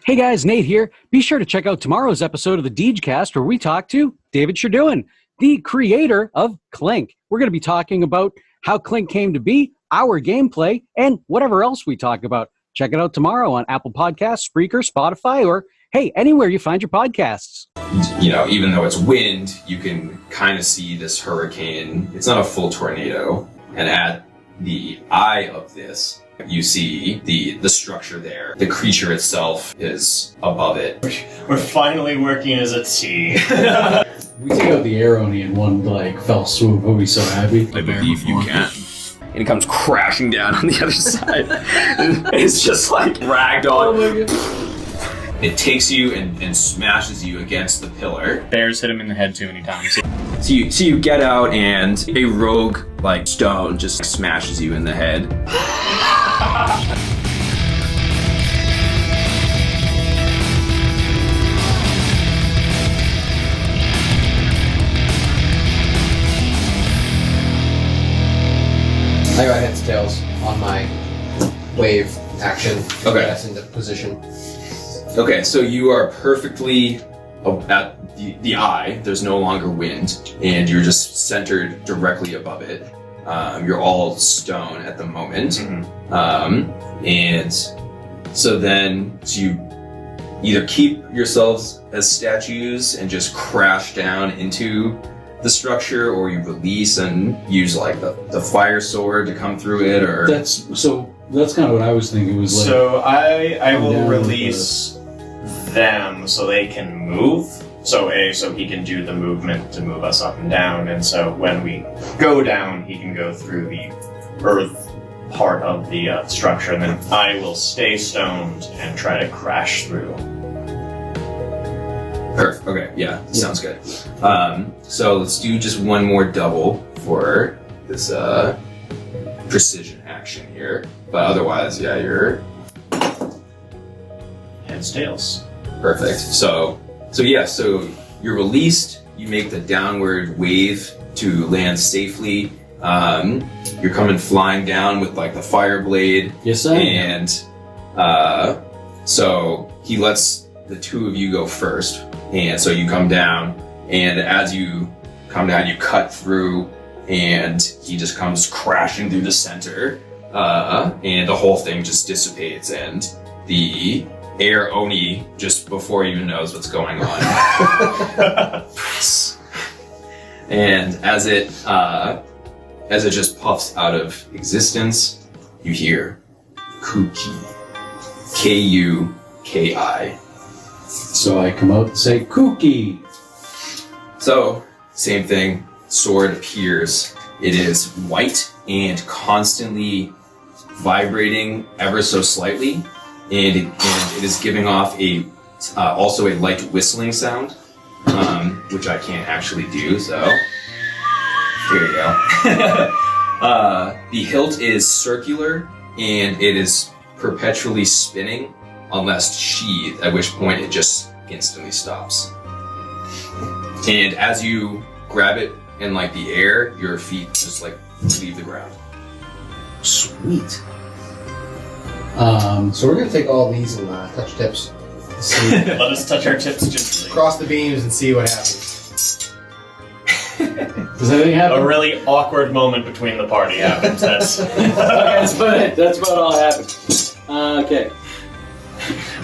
Hey guys, Nate here. Be sure to check out tomorrow's episode of the Deges where we talk to David Sherdoin, the creator of Clink. We're going to be talking about how Clink came to be, our gameplay, and whatever else we talk about. Check it out tomorrow on Apple Podcasts, Spreaker, Spotify, or hey, anywhere you find your podcasts. You know, even though it's wind, you can kind of see this hurricane. It's not a full tornado. And at the eye of this, you see the structure there. The creature itself is above it. We're finally working as a team. We take out the Aroni in one fell swoop. We'll be so happy. I believe you can. And it comes crashing down on the other side. It's just like ragdoll. Oh my God. It takes you and smashes you against the pillar. Bears hit him in the head too many times. So you get out and a rogue stone just smashes you in the head. I got heads tails on my wave action. Okay. That's into position. Okay, so you are perfectly at the eye. There's no longer wind, and you're just centered directly above it. You're all stone at the moment. And so then you either keep yourselves as statues and just crash down into the structure, or you release and use the fire sword to come through it, or That's kind of what I was thinking. Was So I will down release them so they can move. So he can do the movement to move us up and down, and so when we go down, he can go through the earth part of the structure, and then I will stay stoned and try to crash through. perfect. Okay, yeah, sounds good. So let's do just one more double for this precision action here. But otherwise, yeah, you're Heads, tails. perfect. So you're released. You make the downward wave to land safely. You're coming flying down with the fire blade. yes, I am. And so he lets the two of you go first, and so you come down, and as you come down, you cut through, and he just comes crashing through the center, and the whole thing just dissipates, and the air Oni just before he even knows what's going on. And as it just puffs out of existence, you hear Kuki. Kuki. So I come out and say, "Kooky." So, same thing, sword appears. It is white and constantly vibrating ever so slightly, and it is giving off also a light whistling sound, which I can't actually do, so here you go. The hilt is circular, and it is perpetually spinning unless sheathed, at which point it just instantly stops. And as you grab it in the air, your feet just leave the ground. Sweet. So we're gonna take all these and touch tips. See, Let us touch our tips gently. cross the beams and see what happens. Does anything happen? A really awkward moment between the party happens. That's Okay, that's about it. That's about all that happened. Okay.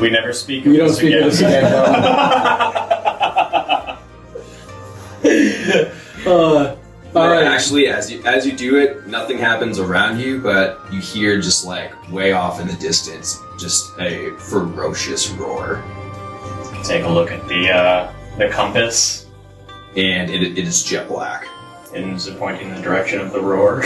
we never speak. We of don't this speak again. of this again. All right. Actually, as you do it, nothing happens around you, but you hear just way off in the distance, just a ferocious roar. Take a look at the compass. And it is jet black. And is pointing in the direction of the roar.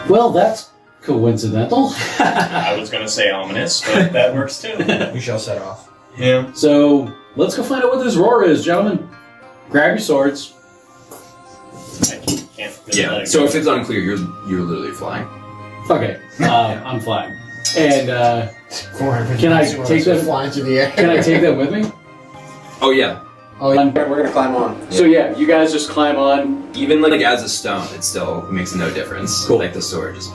Well, that's coincidental. I was gonna say ominous, but that works too. We shall set off. Yeah. So let's go find out what this roar is, gentlemen. Grab your swords. I can't really Yeah. let it So go. if it's unclear, you're literally flying. Okay, I'm flying. And Can Can I take them- flying through the air? can I take them with me? Oh yeah. Oh, yeah. We're gonna climb on. So yeah, you guys just climb on. Even as a stone, it still makes no difference. Cool. The sword just.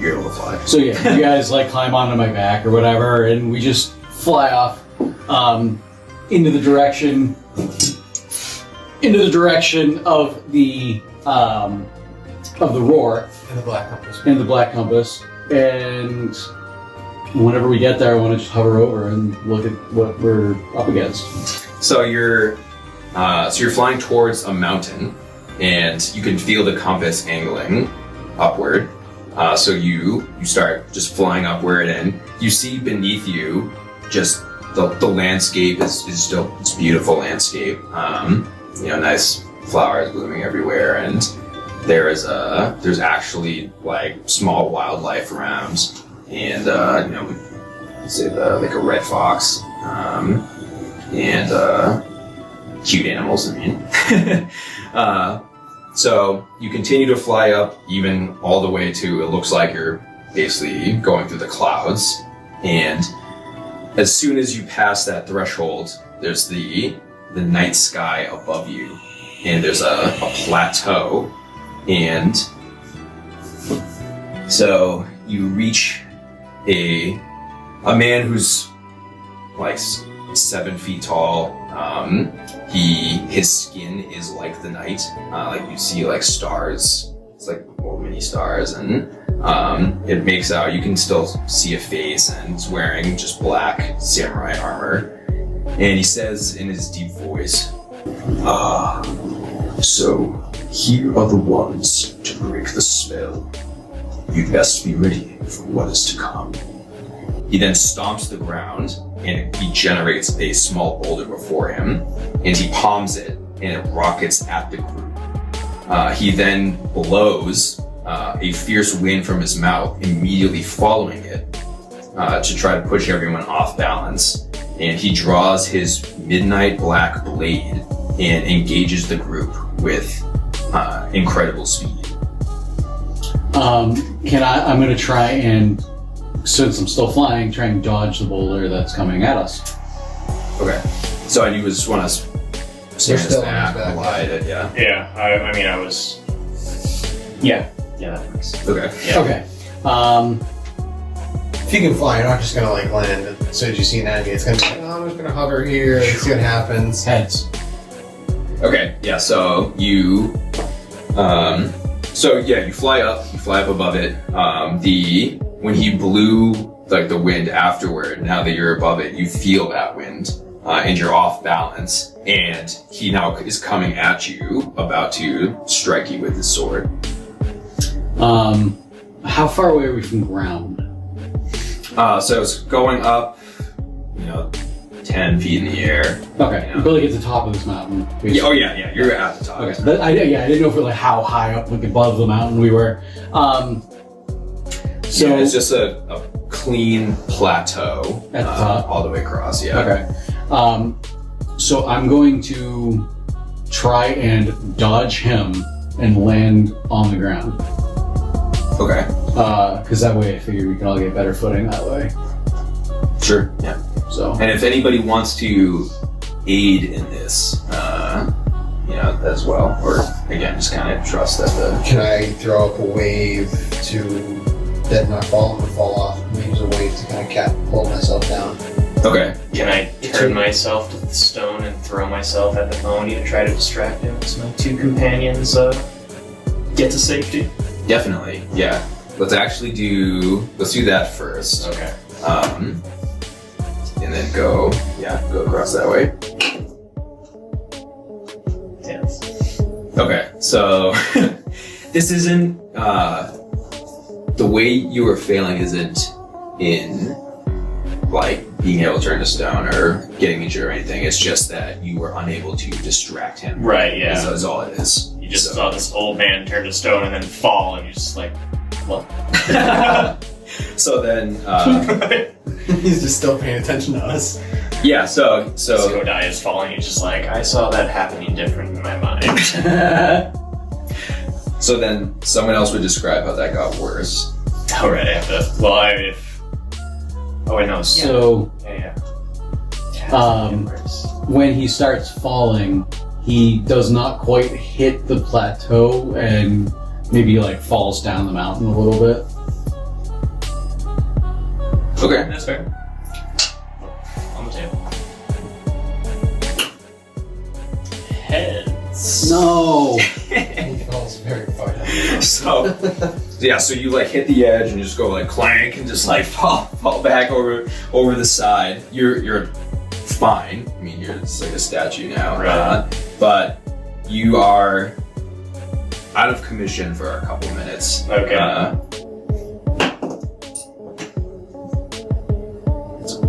you're able to fly. So yeah, you guys like climb onto my back or whatever, and we just fly off into the direction of the roar And the black compass. and the black compass. And whenever we get there, I want to just hover over and look at what we're up against. So you're flying towards a mountain, and you can feel the compass angling upward. So you start just flying upward, and you see beneath you just the landscape is still it's beautiful landscape. Nice flowers blooming everywhere, and there's actually like small wildlife around, and say like a red fox, and cute animals. I mean, so you continue to fly up, even all the way to it looks like you're basically going through the clouds, and as soon as you pass that threshold, there's the night sky above you, and there's a plateau, and so you reach a man who's like 7 feet tall. His skin is like the night, like you see like stars. It's like little mini stars, and it makes out. You can still see a face, and he's wearing just black samurai armor. And he says in his deep voice, so here are the ones to break the spell. You'd best be ready for what is to come. He then stomps the ground, and he generates a small boulder before him, and he palms it, and it rockets at the group. He then blows a fierce wind from his mouth, immediately following it, to try to push everyone off balance. And he draws his midnight black blade and engages the group with incredible speed. I'm going to try and, since I'm still flying, try and dodge the boulder that's coming at us. Okay. So you just want to stand still on back, his back, glide it, yeah. Yeah, I mean, I was. Yeah, that works. Okay. Yeah. Okay. If you can fly, you're not just gonna like land as soon as you see an enemy. It's gonna be like, I'm just gonna hover here and see what happens. Heads. Okay, yeah, so you fly up above it. When he blew like the wind afterward, now that you're above it, you feel that wind, and you're off balance, and he now is coming at you, about to strike you with his sword. How far away are we from ground? So it's going up, 10 feet in the air. Okay, Yeah. we're like at the top of this mountain. basically. Yeah, you're at the top. Okay, I didn't know like how high up, like above the mountain we were. So Yeah, it's just a clean plateau At the top? all the way across. Yeah. okay, so I'm going to try and dodge him and land on the ground. Okay. Because that way I figure we can all get better footing that way. Sure. Yeah. So And if anybody wants to aid in this, as well, or again, just kind of trust that Can I throw up a wave to dead not fall and fall off? Use a wave to kind of pull myself down. Okay. Can I turn myself to the stone and throw myself at the pony to try to distract him as my two companions get to safety? Definitely. Yeah. Let's do that first. Okay. And then go across that way. Yes. Okay, so this isn't the way you were failing isn't in like being able to turn to stone or getting injured or anything. It's just that you were unable to distract him. Right, yeah. That's all it is. You just saw this old man turn to stone and then fall, and you're just like, what? So then, He's just still paying attention to us. yeah. So Skodai is falling. He's just like, I saw that happening different in my mind. so then someone else would describe how that got worse. All right, I have to. Well, Oh wait, no. So Yeah. when he starts falling, he does not quite hit the plateau and maybe like falls down the mountain a little bit. Okay. That's fair. On the table. Heads. No. He falls very far down. So you like hit the edge and you just go like clank and just like fall back over the side. You're fine. I mean, you're just like a statue now. Right. But you are out of commission for a couple minutes. Okay.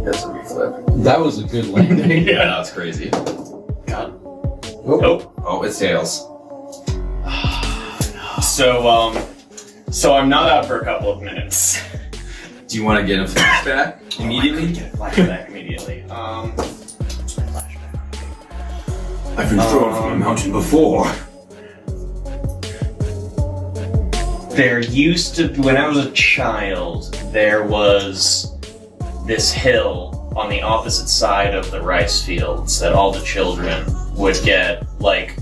That's a reflip. That was a good landing. Yeah, that's crazy. God. Oh. Oh, it's tails. So I'm not out for a couple of minutes. Do you want to get a flashback immediately? I could get a flashback immediately. What's my flashback? I've been thrown from a mountain before. There used to, when I was a child, there was this hill on the opposite side of the rice fields that all the children would get, like,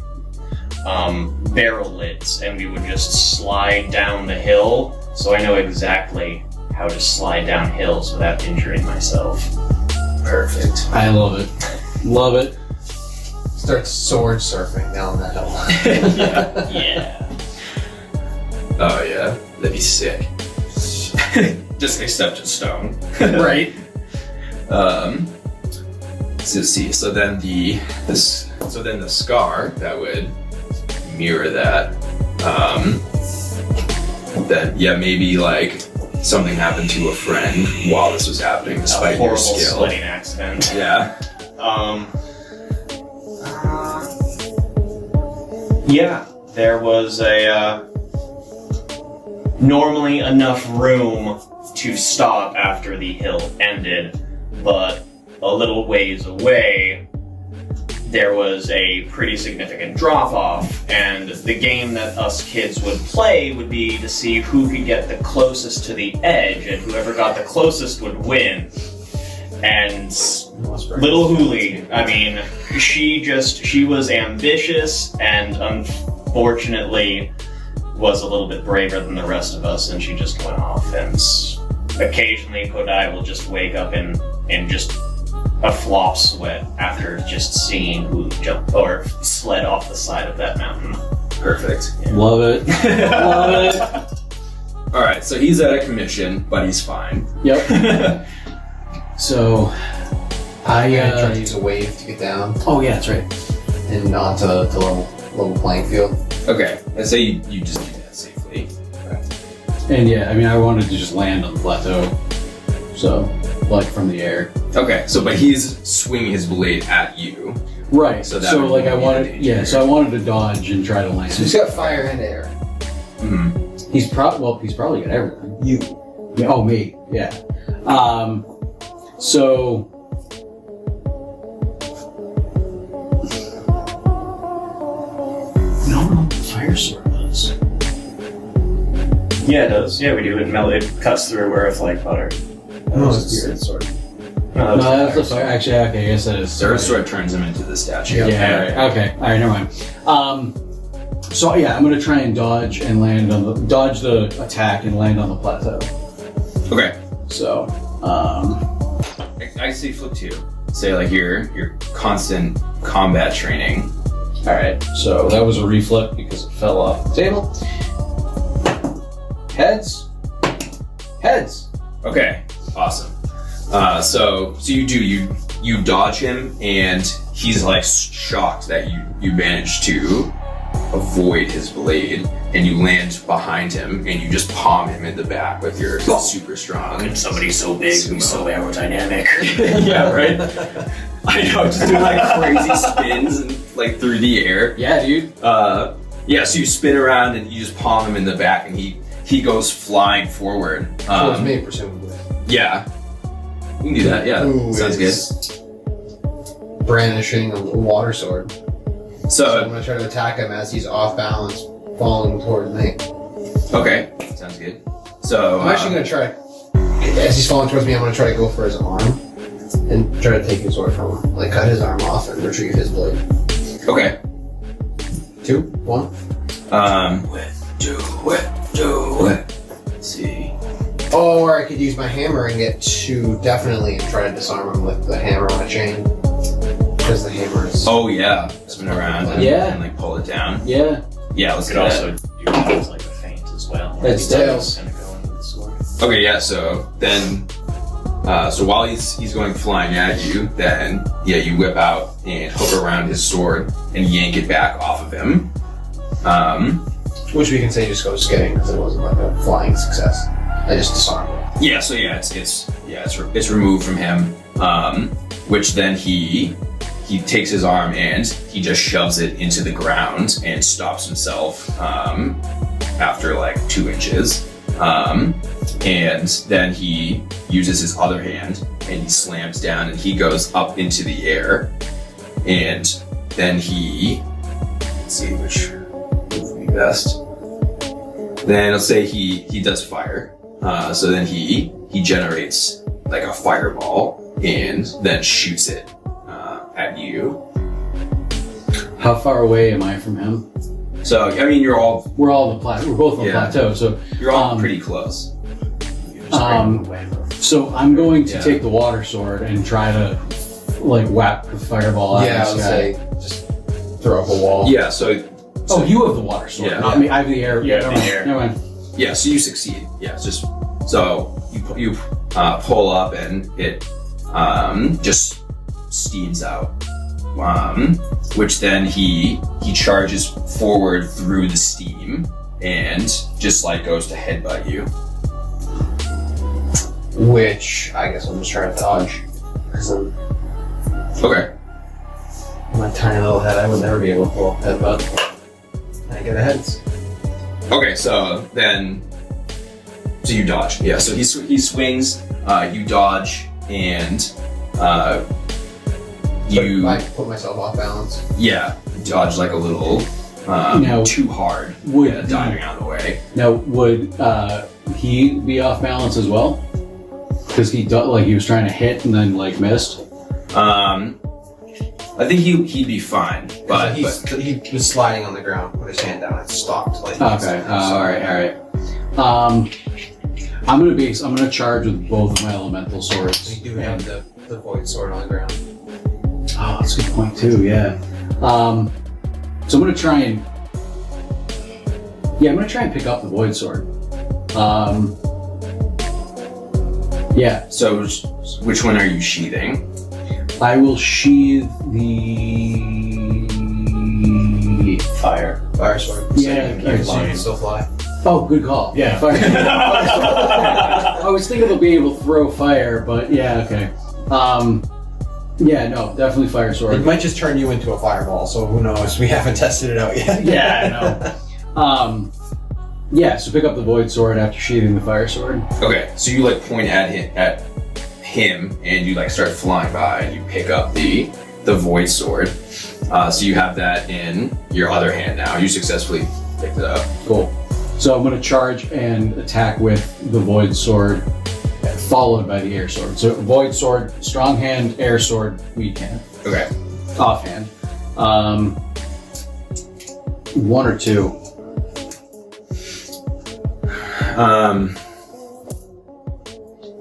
barrel lids, and we would just slide down the hill, so I know exactly how to slide down hills without injuring myself. Perfect. I love it. Love it. Start sword surfing down that hill. Yeah. Oh yeah, that'd be sick. Just accept in stone. Right. So then the scar that would mirror that. Then yeah, maybe like something happened to a friend while this was happening, despite A your horrible skill. sledding accident. Yeah. Yeah, there was a normally enough room to stop after the hill ended, but a little ways away there was a pretty significant drop-off, and the game that us kids would play would be to see who could get the closest to the edge, and whoever got the closest would win. And little Hooli, I mean, she was ambitious and unfortunately was a little bit braver than the rest of us, and she just went off. And occasionally Kodai will just wake up in just a flop sweat after just seeing who jumped or sled off the side of that mountain. Perfect. Yeah. Love it. Love it. All right, so he's out of commission, but he's fine. Yep. So, I'm gonna try to use a wave to get down oh yeah, that's right. and onto the level playing field. Okay, let's say you just do that safely. And yeah, I mean, I wanted to just land on the plateau. So, like from the air. Okay, so but he's swinging his blade at you. Right. So So, that would like be I wanted, danger. yeah. So I wanted to dodge and try to land. So he's got fire and air. Mm-hmm. He's probably got everything. You. Yeah, oh, me. Yeah. So. No, fire sword does. Yeah, it does. Yeah, we do. It cuts through where it's like butter. No, it's a spirit sword. No, No, that's the fire. Actually, okay, I guess that is. Earth Sword turns him into the statue. Yeah. Yeah. Right. Okay. All right. Never mind. So yeah, I'm gonna try and dodge and land on dodge the attack and land on the plateau. Okay. So. I say flip 2. Say like your constant combat training. All right. So that was a reflip because it fell off the table. Heads. Heads. Okay. Awesome. So you dodge him, and he's like shocked that you managed to avoid his blade, and you land behind him, and you just palm him in the back with your super strong. somebody so big who's so aerodynamic. Yeah, right. I know, just doing like crazy spins and like through the air. Yeah, dude. Yeah. So you spin around and you just palm him in the back, and he goes flying forward. Towards me, presumably. Yeah. You can do that. Yeah. Who Sounds is brandishing a water sword. good. So I'm So gonna try to attack him as he's off balance, falling towards me. okay. Sounds good. So I'm actually gonna try. As he's falling towards me, I'm gonna try to go for his arm and try to take his sword from him, like cut his arm off and retrieve his blade. okay. 2, 1. Do it. Let's see. Or I could use my hammer and get 2 definitely and try to disarm him with the hammer on a chain. Because the hammer is... Oh yeah, spin around and, Yeah. and like pull it down. Yeah. Yeah, let's You do could that. also do things like a feint as well. That's tails. Gonna go in with the sword. Okay, yeah. So then, so while he's going flying at you, then you whip out and hook around his sword and yank it back off of him. Which we can say just goes skidding because it wasn't like a flying success. I just disarmed him. Yeah. So yeah, it's removed from him. Which then he takes his arm and he just shoves it into the ground and stops himself after like 2 inches. And then he uses his other hand and he slams down and he goes up into the air. And then let's see which move would be best. Then let's say he does fire. So then he generates like a fireball and then shoots it at you. How far away am I from him? So I mean, We're all we're both on the Yeah. plateau, so you're all pretty close. so I'm going to Yeah. take the water sword and try to like whack the fireball out Yeah, I of would this guy. say just throw up a wall. Yeah. So Oh, you have the water sword, Yeah. not me. I have the air. Yeah, never the mind. air. Never mind. yeah. So you succeed. Yeah. It's just so you pull up and it just steams out. Which then he charges forward through the steam and just like goes to headbutt you. Which I guess I'm just trying to dodge. Because Okay. my tiny little head, I would never be able to pull a headbutt. I get a heads. Okay. So you dodge. Yeah. So he swings. You dodge and you I put myself off balance. dodge like a little Now, too hard. would Diving out of the way. Now, would he be off balance as well? Because he was trying to hit and then like missed. I think he'd be fine, but he was sliding on the ground, put his hand down, and stopped. Like Okay. All right. I'm gonna charge with both of my elemental swords. We do have the void sword on the ground. Oh, that's a good point too. Yeah. So I'm gonna try and pick up the void sword. Yeah. So which one are you sheathing? I will sheathe the Fire sword. Yeah, So you can still fly. Oh, good call. Yeah, fire. I was thinking of being able to throw fire, but yeah, okay. Yeah, no, definitely fire It sword. might just turn you into a fireball, so who knows? We haven't tested it out yet. Yeah, I know. Yeah, so pick up the void sword after sheathing the fire sword. Okay, so you like point at him, and you like start flying by, and you pick up the void sword. So you have that in your other hand now. You successfully picked it up. Cool. So I'm going to charge and attack with the void sword, followed by the air sword. So void sword, strong hand, air sword, weak hand, Okay. offhand. 1 or 2.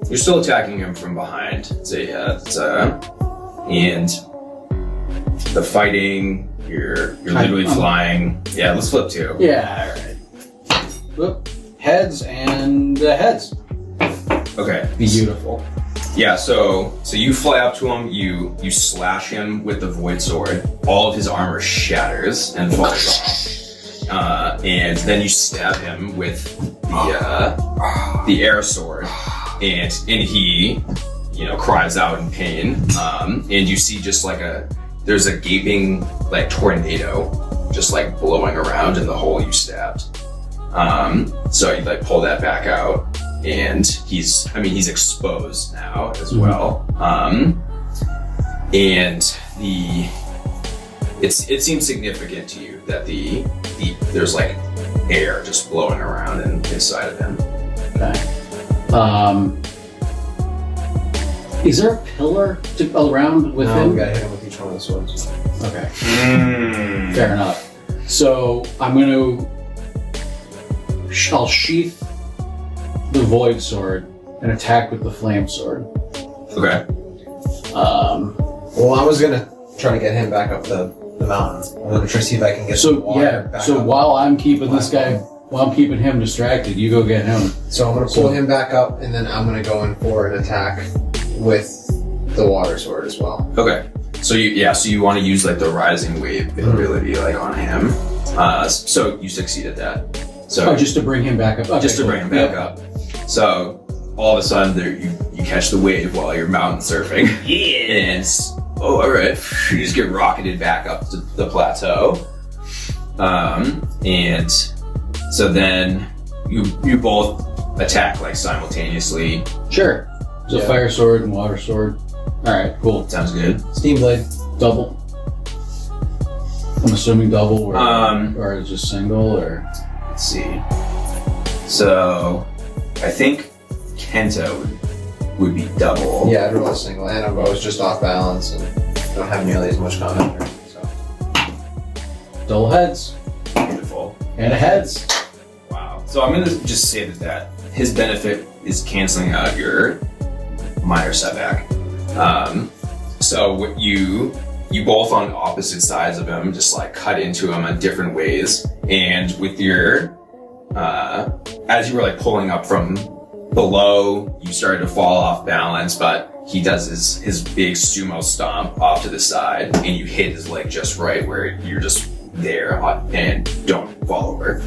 You're still attacking him from behind. And the fighting. You're literally flying. Yeah, let's flip 2. Yeah, alright. Whoop. Heads and heads. Okay. Beautiful. Yeah, so you fly up to him, you slash him with the void sword, all of his armor shatters and falls off. And then you stab him with the air sword, and he cries out in pain. And you see just like there's a gaping like tornado just like blowing around in the hole you stabbed. So you like pull that back out. And he's exposed now as well. And it seems significant to you that there's like air just blowing around inside of him. Okay. Is there a pillar around with No, him? we gotta hit him with each one of the swords. Okay. Fair enough. So I'm going to... I'll sheath the the Void Sword and attack with the Flame Sword. Okay. Well, I was gonna try to get him back up the mountain. I'm gonna try to see if I can get the So water back so up. while I'm keeping this guy, while I'm keeping him distracted, you go get him. So I'm gonna pull him back up, and then I'm gonna go in for an attack with the water sword as well. Okay. So you want to use like the rising wave ability like on him. So you succeeded that. So Just to bring him back up. Okay, just to cool. bring him back up. So all of a sudden there you catch the wave while you're mountain surfing. Yeah. And all right, you just get rocketed back up to the plateau. And so then you both attack like simultaneously. Sure. So Yeah. Fire Sword and Water Sword. Alright, cool. Sounds good. Steam blade. Double. I'm assuming double or Um, just single or Let's see. So I think Kento would be double. Yeah, I'd roll a single, and I was just off balance and don't have nearly as much combat. So double heads. Beautiful. And a heads. Wow. So I'm gonna just say that his benefit is canceling out your minor setback. So what you both on opposite sides of him just like cut into him in different ways, and with your as you were like pulling up from below, you started to fall off balance, but he does his big sumo stomp off to the side, and you hit his leg just right where you're just there and don't fall over.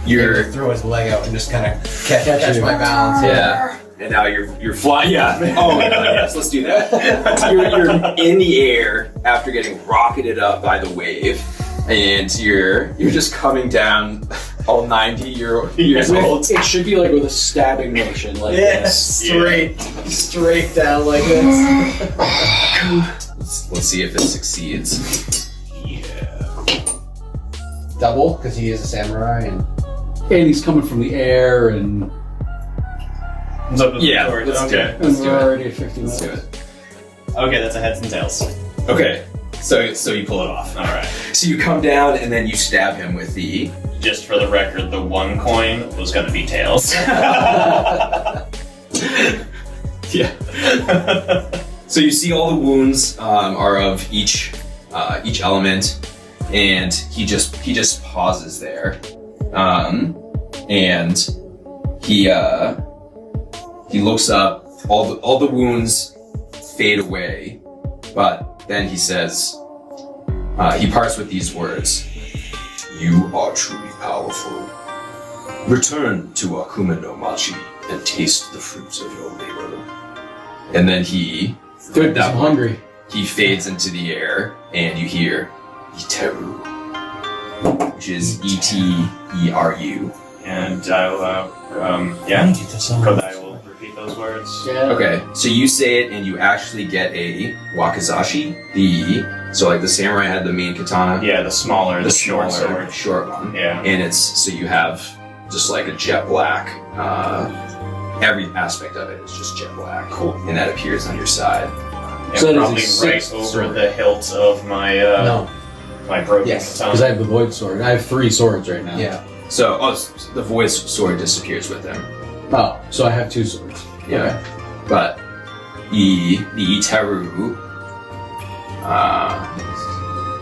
You're throw his leg out and just kind of catch you. my balance. yeah. And now you're flying. Yeah. Oh my God. Yes. Let's do that. You're in the air after getting rocketed up by the wave, and you're just coming down all 90 years old. It should be like with a stabbing motion like this. Straight down like this. Let's see if it succeeds. Double, because he is a samurai, and And he's coming from the air and Yeah. Let's do it. we're already at 50 Let's minutes. do it. Okay, that's a heads and tails. Okay. So you pull it off. All right. So you come down and then you stab him with the. Just for the record, the one coin was going to be tails. Yeah. So you see all the wounds are of each element, and he just pauses there, and he looks up. All the wounds fade away, but then he says, he parts with these words: "You are truly powerful. Return to Akuma no Machi and taste the fruits of your labor." And then he, Good, at that I'm point, hungry. he fades into the air, and you hear Iteru, which is E-T-E-R-U. And I'll, Could I will repeat those words? Yeah. Okay, so you say it, and you actually get a wakizashi. So like the samurai had the main katana, Yeah, the smaller, the short smaller, sword. short one. Yeah. And it's so you have just like a jet black. Every aspect of it is just jet black. Cool. And that appears on your side. And So that is probably a six right over sword. the hilt of my no. my broken Yes, katana. Because I have the Void Sword. I have 3 swords right now. Yeah. So the voice sword disappears with him. Oh, so I have 2 swords. Yeah. Okay. But the Iteru,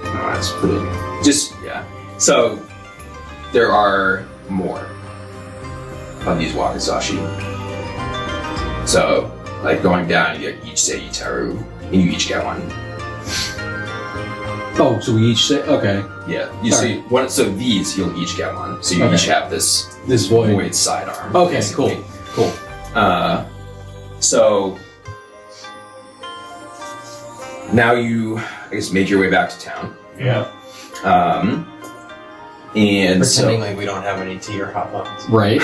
no, that's pretty. Just yeah. So there are more of these wakizashi. So like going down, you each say Iteru, and you each get one. Oh, so we each say, okay, Yeah. You see Sorry. one. So these you'll each get one. So you Okay. each have this this Void. void sidearm. Okay, basically. cool. So now you, I guess, made your way back to town. Yeah. And Pretending like we don't have any tea or hot dogs. Right.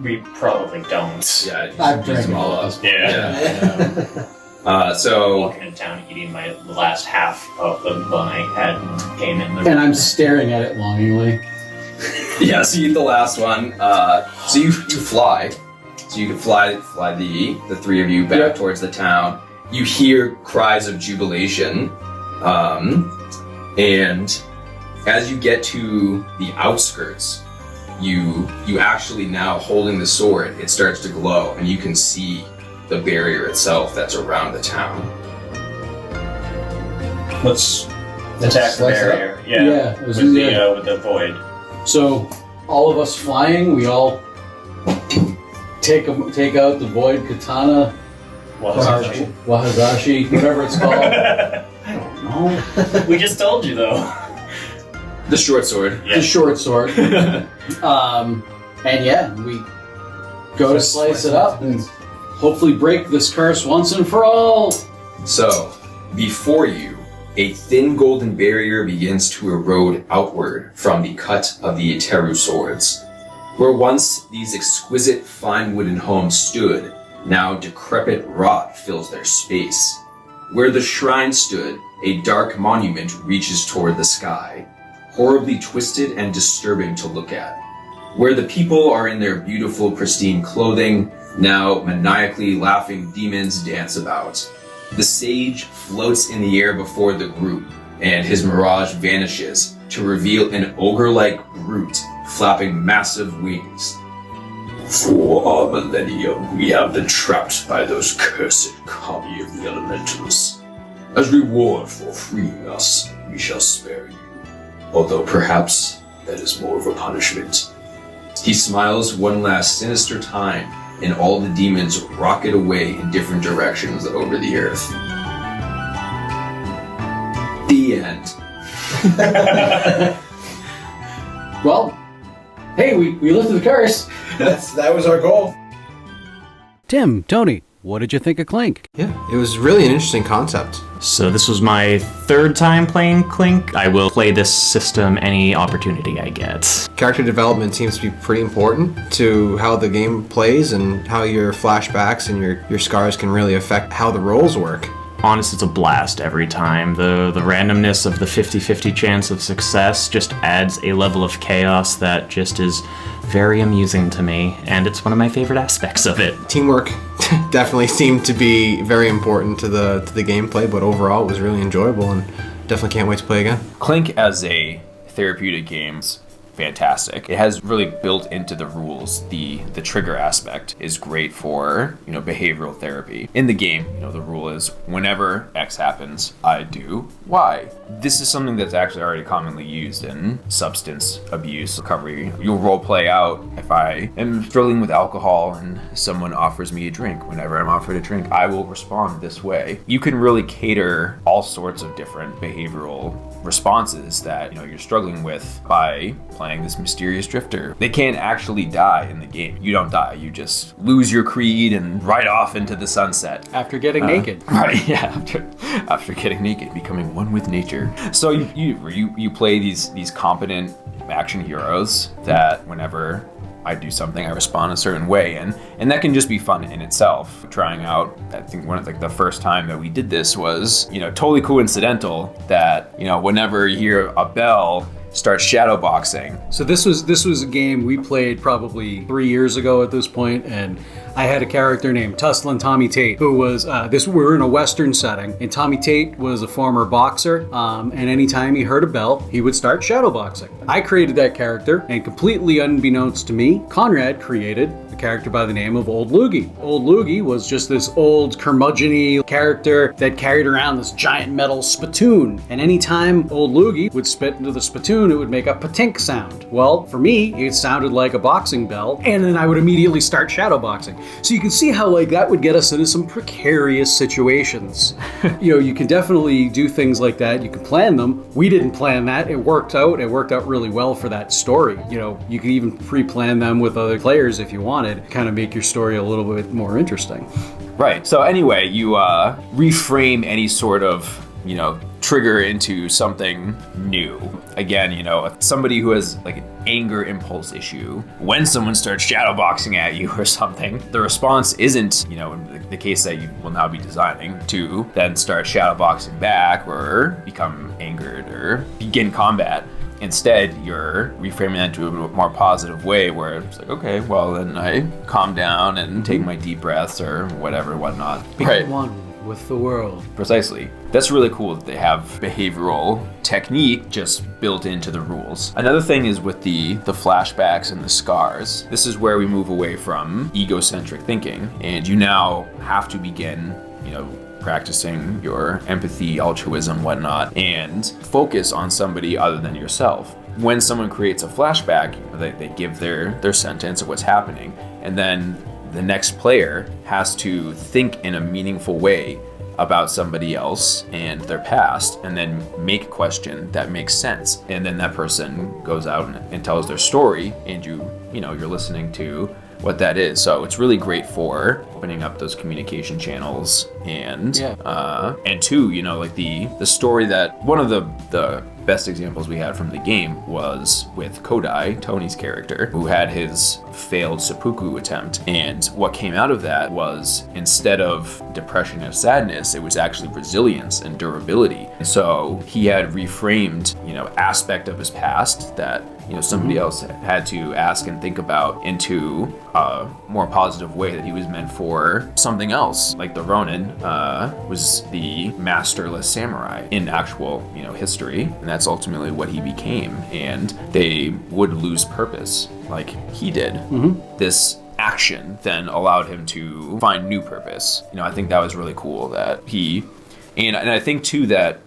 We probably don't. Yeah, I've use drank them all all up. those. Yeah. So Walking into town, eating the last half of the bun I had came in the And I'm staring at it longingly. yeah, so you eat the last one. So you fly. So you can fly the 3 of you back Yep. towards the town. You hear cries of jubilation, and As you get to the outskirts, you actually now holding the sword, it starts to glow, and you can see the barrier itself that's around the town. Let's attack the Slice it up. barrier. Yeah. Yeah, With the void. So all of us flying, we all take out the void katana, wahazashi, whatever it's called. I don't know. We just told you though. The short sword. Yeah. The short sword. And yeah, we go to slice it up and hopefully break this curse once and for all. So, before you, a thin golden barrier begins to erode outward from the cut of the Iteru swords. Where once these exquisite fine wooden homes stood, now decrepit rot fills their space. Where the shrine stood, a dark monument reaches toward the sky, horribly twisted and disturbing to look at. Where the people are in their beautiful, pristine clothing, now maniacally laughing demons dance about. The sage floats in the air before the group, and his mirage vanishes to reveal an ogre-like brute flapping massive wings. For our millennium, we have been trapped by those cursed kami of the elementals. As reward for freeing us, we shall spare you. Although perhaps that is more of a punishment. He smiles one last sinister time, and all the demons rocket away in different directions over the earth. The end. Well, hey, we lifted the curse. That was our goal. Tim, Tony, what did you think of Clink? Yeah, it was really an interesting concept. So this was my third time playing Clink. I will play this system any opportunity I get. Character development seems to be pretty important to how the game plays and how your flashbacks and your scars can really affect how the roles work. Honest, it's a blast every time. The randomness of the 50-50 chance of success just adds a level of chaos that just is very amusing to me, and it's one of my favorite aspects of it. Teamwork definitely seemed to be very important to the gameplay, but overall it was really enjoyable and definitely can't wait to play again. Clink as a therapeutic game's fantastic. It has really built into the rules. The trigger aspect is great for, behavioral therapy. In the game, the rule is whenever X happens, I do Y. This is something that's actually already commonly used in substance abuse recovery. You'll role play out if I am struggling with alcohol and someone offers me a drink. Whenever I'm offered a drink, I will respond this way. You can really cater all sorts of different behavioral responses that you're struggling with by playing this mysterious drifter. They can't actually die in the game. You don't die. You just lose your creed and ride off into the sunset. After getting naked. Right, yeah. After getting naked, becoming one with nature. So you play these competent action heroes that whenever I do something, I respond a certain way, and that can just be fun in itself. Trying out, I think the first time that we did this was, totally coincidental that, whenever you hear a bell, start shadowboxing. So this was a game we played probably 3 years ago at this point, and I had a character named Tusslin Tommy Tate, who was we were in a Western setting, and Tommy Tate was a former boxer, and anytime he heard a bell, he would start shadowboxing. I created that character, and completely unbeknownst to me, Conrad created a character by the name of Old Loogie. Old Loogie was just this old curmudgeon-y character that carried around this giant metal spittoon, and anytime Old Loogie would spit into the spittoon, it would make a patink sound. Well, for me, it sounded like a boxing bell, and then I would immediately start shadowboxing. So you can see how that would get us into some precarious situations. You can definitely do things like that. You can plan them. We didn't plan that. It worked out. It worked out really well for that story. You could even pre-plan them with other players if you wanted, kind of make your story a little bit more interesting. Right. So anyway, you reframe any sort of, trigger into something new. Again, somebody who has an anger impulse issue, when someone starts shadowboxing at you or something, the response isn't, in the case that you will now be designing, to then start shadowboxing back or become angered or begin combat. Instead, you're reframing that into a more positive way where it's okay, well, then I calm down and take my deep breaths or whatnot. Right. One with the world. Precisely. That's really cool that they have behavioral technique just built into the rules. Another thing is with the flashbacks and the scars. This is where we move away from egocentric thinking, and you now have to begin, practicing your empathy, altruism, whatnot, and focus on somebody other than yourself. When someone creates a flashback, they give their sentence of what's happening, and then the next player has to think in a meaningful way about somebody else and their past, and then make a question that makes sense. And then that person goes out and tells their story, and you're listening to what that is. So it's really great for opening up those communication channels, and two, like the story that one of the best examples we had from the game was with Kodai, Tony's character, who had his failed seppuku attempt. And what came out of that was, instead of depression and sadness, it was actually resilience and durability. So he had reframed, aspect of his past that somebody else had to ask and think about into a more positive way, that he was meant for something else. Like the Ronin was the masterless samurai in actual, history, and that's ultimately what he became. And they would lose purpose, like he did. This action then allowed him to find new purpose. I think that was really cool that and I think too that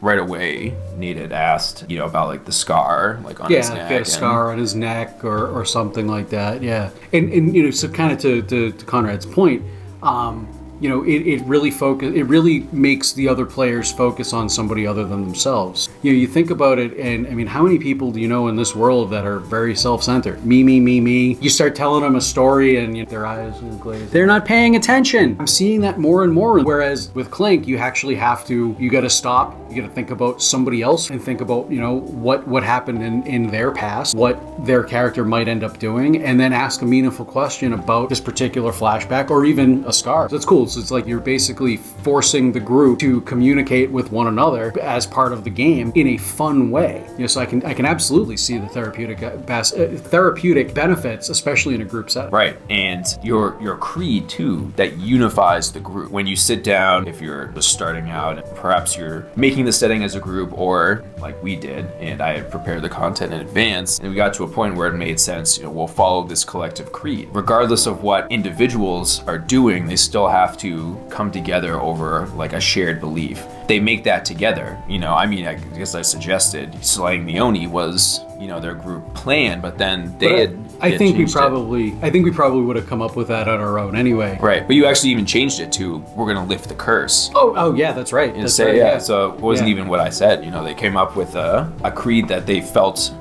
right away, Nate had asked, about like the scar, like on his neck. Yeah, if he had a scar on his neck or something like that. Yeah, and so kind of to Conrad's point, it really makes the other players focus on somebody other than themselves. You think about it, and I mean, how many people do you know in this world that are very self-centered? Me. You start telling them a story, and their eyes are glazed. They're not paying attention. I'm seeing that more and more. Whereas with Clink, you actually you got to stop. You got to think about somebody else and think about, what happened in their past, what their character might end up doing, and then ask a meaningful question about this particular flashback or even a scar. So it's cool. So it's like you're basically forcing the group to communicate with one another as part of the game in a fun way. So I can absolutely see the therapeutic benefits, especially in a group setting. Right, and your creed too, that unifies the group. When you sit down, if you're just starting out, and perhaps you're making the setting as a group, or like we did, and I had prepared the content in advance, and we got to a point where it made sense. We'll follow this collective creed, regardless of what individuals are doing. They still have to come together over like a shared belief. They make that together. I guess I suggested slaying the Oni was, their group plan, but then I think we probably would have come up with that on our own anyway. Right, but you actually even changed it to, we're gonna lift the curse. Oh yeah, that's right. So it wasn't even what I said. They came up with a creed that they felt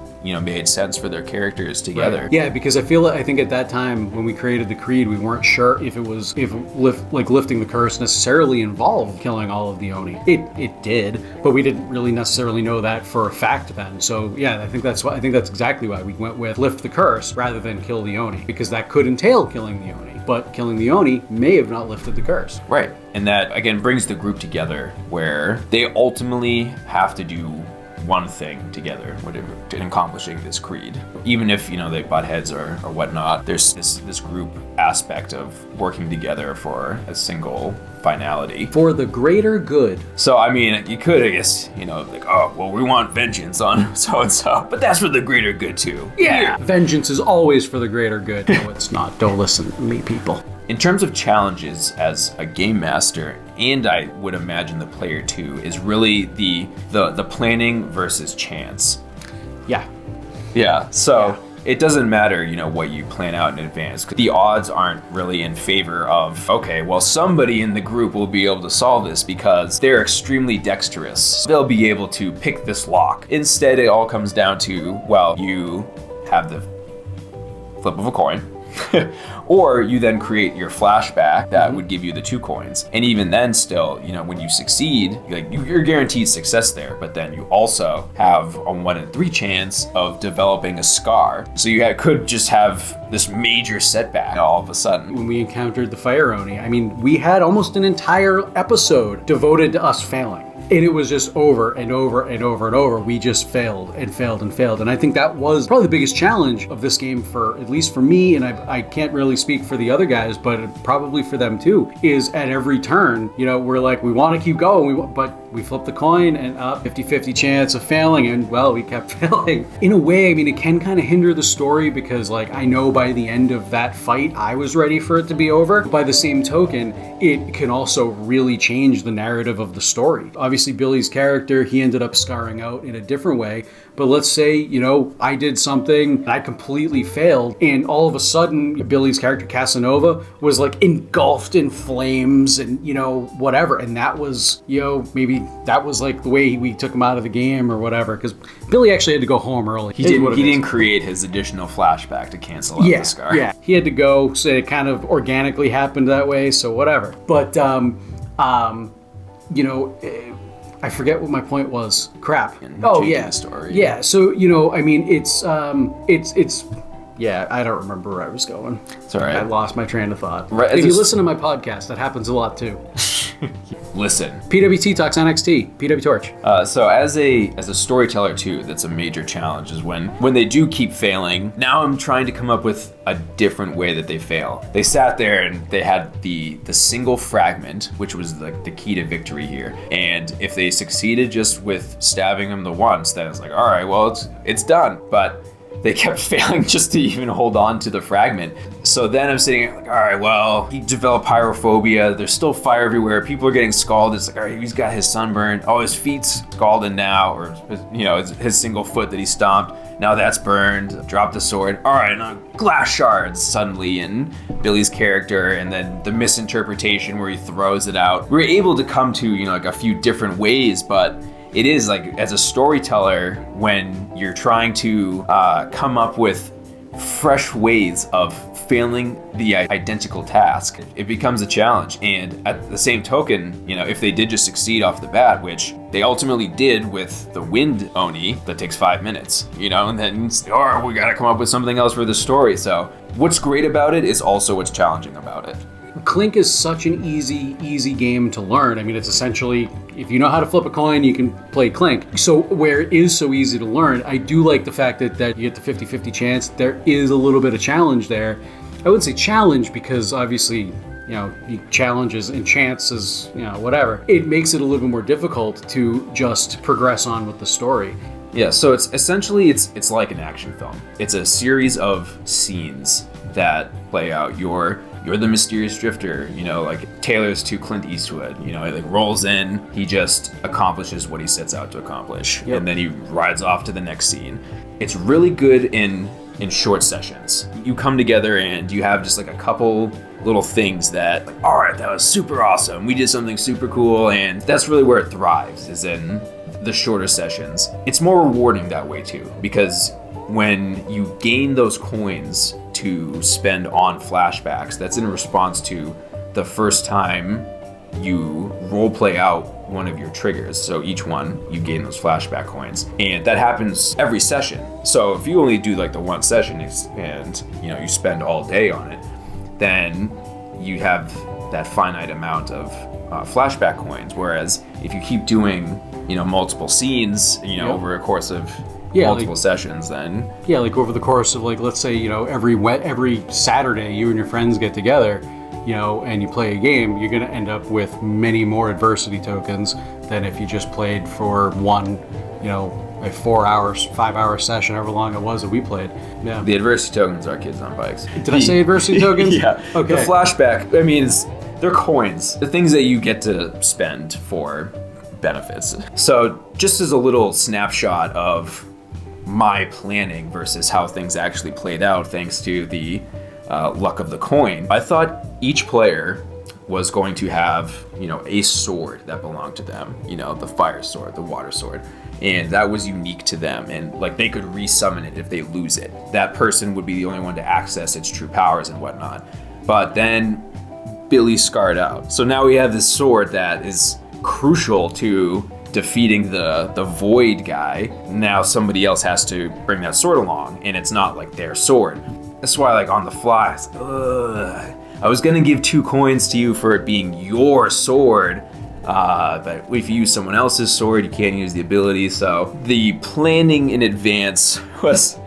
made sense for their characters together. Right. Yeah, because I think at that time when we created the creed, we weren't sure if lifting the curse necessarily involved killing all of the Oni. It did, but we didn't really necessarily know that for a fact then. So yeah, I think that's exactly why we went with lift the curse rather than kill the Oni, because that could entail killing the Oni. But killing the Oni may have not lifted the curse. Right, and that again brings the group together, where they ultimately have to do one thing together in accomplishing this creed. Even if they butt heads or whatnot, there's this group aspect of working together for a single finality, for the greater good. So you could, I guess, like, oh well, we want vengeance on so and so, but that's for the greater good too. Yeah, vengeance is always for the greater good. No, it's not. Don't listen to me, people. In terms of challenges as a game master, and I would imagine the player too, is really the planning versus chance. Yeah. So it doesn't matter, what you plan out in advance. The odds aren't really in favor of, okay, well, somebody in the group will be able to solve this because they're extremely dexterous. They'll be able to pick this lock. Instead, it all comes down to, well, you have the flip of a coin. Or you then create your flashback that would give you the 2 coins. And even then still, when you succeed, you're guaranteed success there, but then you also have a 1 in 3 chance of developing a scar. So you could just have this major setback all of a sudden. When we encountered the Fire Oni, we had almost an entire episode devoted to us failing. And it was just over and over and over and over. We just failed and failed and failed. And I think that was probably the biggest challenge of this game, for at least for me, and I can't really speak for the other guys, but probably for them too, is at every turn, we're like, we want to keep going, but we flip the coin and up 50-50 chance of failing, and well, we kept failing. In a way, I mean, it can kind of hinder the story, because like I know by the end of that fight I was ready for it to be over. By the same token, it can also really change the narrative of the story. Obviously Billy's character, he ended up scarring out in a different way, but let's say, I did something and I completely failed, and all of a sudden Billy's character Casanova was like engulfed in flames and whatever, and that was maybe that was like the way we took him out of the game or whatever, because Billy actually had to go home early. He didn't create his additional flashback to cancel out the scar. Yeah, he had to go, so it kind of organically happened that way, so whatever. But I forget what my point was. Crap. The story. Yeah. So I mean, it's yeah, I don't remember where I was going. It's all right. I lost my train of thought. Right, if you listen to my podcast, that happens a lot too. Listen. PWT Talks NXT, PW Torch. So as a storyteller too, that's a major challenge, is when they do keep failing. Now I'm trying to come up with a different way that they fail. They sat there and they had the single fragment, which was like the key to victory here. And if they succeeded just with stabbing him the once, then it's like, all right, well, it's done. But they kept failing just to even hold on to the fragment. So then I'm sitting like, all right, well, he developed pyrophobia. There's still fire everywhere. People are getting scalded. It's like, all right, he's got his sunburn. Oh, his feet's scalded now, or his single foot that he stomped. Now that's burned. Drop the sword. All right, now glass shards suddenly in Billy's character, and then the misinterpretation where he throws it out. We're able to come to like a few different ways, but it is like, as a storyteller, when you're trying to come up with fresh ways of failing the identical task, it becomes a challenge. And at the same token, if they did just succeed off the bat, which they ultimately did with the wind Oni, that takes 5 minutes, and then we gotta come up with something else for the story. So what's great about it is also what's challenging about it. Clink is such an easy game to learn. I mean, it's essentially, if you know how to flip a coin, you can play Clink. So where it is so easy to learn, I do like the fact that you get the 50-50 chance. There is a little bit of challenge there. I wouldn't say challenge, because obviously, challenges and chances, whatever. It makes it a little bit more difficult to just progress on with the story. Yeah, so it's essentially, it's like an action film. It's a series of scenes that play out. You're the mysterious drifter, like Taylor's to Clint Eastwood, he like rolls in, he just accomplishes what he sets out to accomplish. Yep. And then he rides off to the next scene. It's really good in short sessions. You come together and you have just like a couple little things that, like, all right, that was super awesome. We did something super cool. And that's really where it thrives, is in the shorter sessions. It's more rewarding that way too, because when you gain those coins to spend on flashbacks, that's in response to the first time you role play out one of your triggers. So each one, you gain those flashback coins, and that happens every session. So if you only do like the one session and you spend all day on it, then you have that finite amount of flashback coins. Whereas if you keep doing multiple scenes over a course of multiple sessions, then like over the course of, like, let's say every Saturday you and your friends get together, and you play a game, you're going to end up with many more adversity tokens than if you just played for one, a 4 hours, 5 hour session, however long it was that we played. Yeah. The adversity tokens are kids on bikes. Did I say adversity tokens? Yeah. Okay. The flashback, I mean, they're coins, the things that you get to spend for benefits. So just as a little snapshot of my planning versus how things actually played out, thanks to the luck of the coin, I thought each player was going to have, a sword that belonged to them, the fire sword, the water sword, and that was unique to them, and like they could resummon it if they lose it. That person would be the only one to access its true powers and whatnot. But then Billy scarred out. So now we have this sword that is crucial to defeating the void guy. Now somebody else has to bring that sword along, and it's not like their sword. That's why, like, on the fly, I was gonna give 2 coins to you for it being your sword, But if you use someone else's sword, you can't use the ability. So the planning in advance was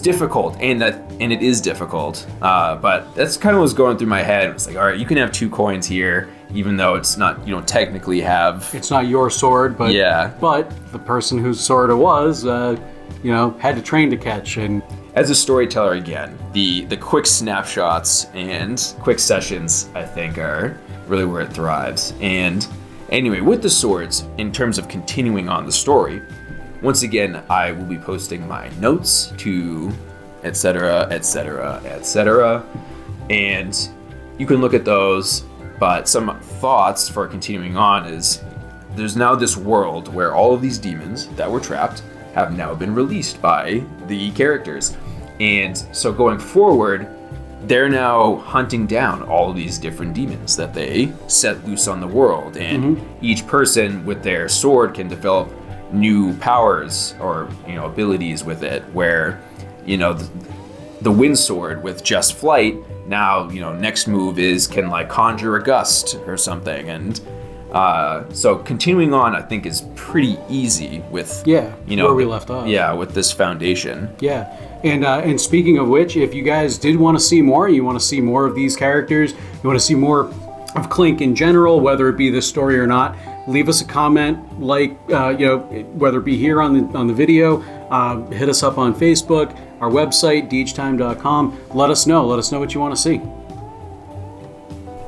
difficult, and it is difficult. But that's kind of what was going through my head. It's like, all right, you can have 2 coins here, even though it's not, you don't technically have. It's not your sword, but Yeah. but the person whose sword it was, had to train to catch. And As a storyteller, again, the quick snapshots and quick sessions, I think, are really where it thrives. And anyway, with the swords, in terms of continuing on the story, once again, I will be posting my notes to etc., etc., etc., and you can look at those. But some thoughts for continuing on is there's now this world where all of these demons that were trapped have now been released by the characters. And so going forward, they're now hunting down all of these different demons that they set loose on the world. And each person with their sword can develop new powers or, abilities with it, where, the wind sword with just flight, now, next move can like conjure a gust or something. And so continuing on, I think, is pretty easy with where we left off. Yeah, with this foundation. Yeah, and speaking of which, if you guys did want to see more, you want to see more of these characters, you want to see more of Clink in general, whether it be this story or not, leave us a comment, whether it be here on the video, hit us up on Facebook, our website, degetime.com. Let us know what you want to see.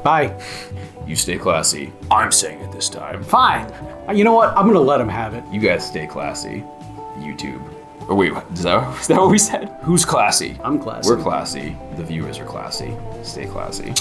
Bye. You stay classy. I'm saying it this time. Fine. You know what? I'm gonna let him have it. You guys stay classy. YouTube. Oh wait, is that what we said? Who's classy? I'm classy. We're classy. The viewers are classy. Stay classy.